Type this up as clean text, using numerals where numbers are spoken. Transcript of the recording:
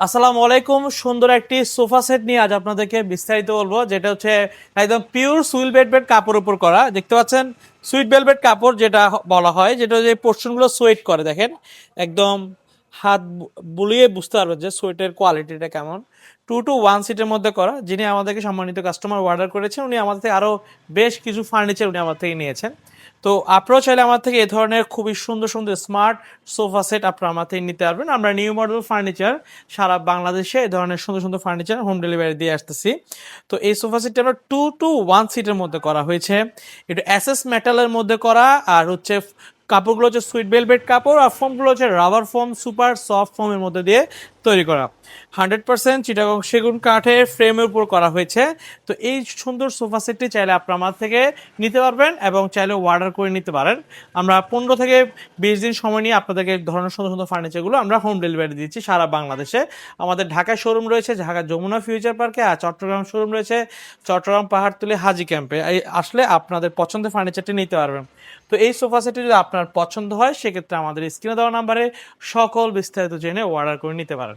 আসসালামু আলাইকুম। সুন্দর একটি সোফা সেট নিয়ে আজ আপনাদেরকে বিস্তারিত বলবো, যেটা হচ্ছে একদম পিওর সুইল ভেলভেট কাপড় উপর করা। দেখতে পাচ্ছেন সুইট ভেলভেট কাপড় যেটা বলা হয়, যেটা যে পোর্শনগুলো সোয়েট করে, দেখেন একদম হাত বুলিয়ে বুঝতে পারবেন যে সোয়েটের কোয়ালিটিটা কেমন। 2 to 1 সিটের মধ্যে করা। যিনি আমাদেরকে সম্মানিত কাস্টমার অর্ডার করেছেন, উনি আমাদের থেকে আরো বেশ কিছু ফার্নিচার উনি আমার থেকে নিয়েছেন। তো আপনারাও চাইলে আমার থেকে এই ধরনের খুবই সুন্দর সুন্দর স্মার্ট সোফা সেট আপনারা আমার থেকে নিতে পারবেন। আমরা নিউ মডেল ফার্নিচার সারা বাংলাদেশে এই ধরনের সুন্দর সুন্দর ফার্নিচার হোম ডেলিভারি দিয়ে আসতেছি। তো এই সোফা সেটটা আমরা 2 to 1 সিটের মধ্যে করা হয়েছে। এটা এসএস মেটালের মধ্যে করা, আর হচ্ছে কাপড়গুলো হচ্ছে সুইট ভেলভেট কাপড়, আর ফোমগুলো হচ্ছে রাবার ফোম, সুপার সফট ফোমের মধ্যে দিয়ে তৈরি করা। 100% চিটাগং সেগুন কাঠের ফ্রেমের উপর করা হয়েছে। তো এই সুন্দর সোফা সেটটি চাইলে আপনার আমার থেকে নিতে পারবেন এবং চাইলে অর্ডার করে নিতে পারেন। আমরা 15 থেকে 20 দিন সময় নিয়ে আপনাদেরকে এই ধরনের সুন্দর সুন্দর ফার্নিচারগুলো আমরা হোম ডেলিভারি দিচ্ছি সারা বাংলাদেশে। আমাদের ঢাকায় শোরুম রয়েছে ঢাকা যমুনা ফিউচার পার্কে, আর চট্টগ্রাম শোরুম রয়েছে চট্টগ্রাম পাহাড়তলী হাজি ক্যাম্পে। এই আসলে আপনাদের পছন্দের ফার্নিচারটি নিতে পারবেন। তো এই সোফা সেটটি যদি আপনার পছন্দ হয়, সেক্ষেত্রে আমাদের স্ক্রিনে দেওয়া নাম্বারে সকল বিস্তারিত জেনে অর্ডার করে নিতে পারেন।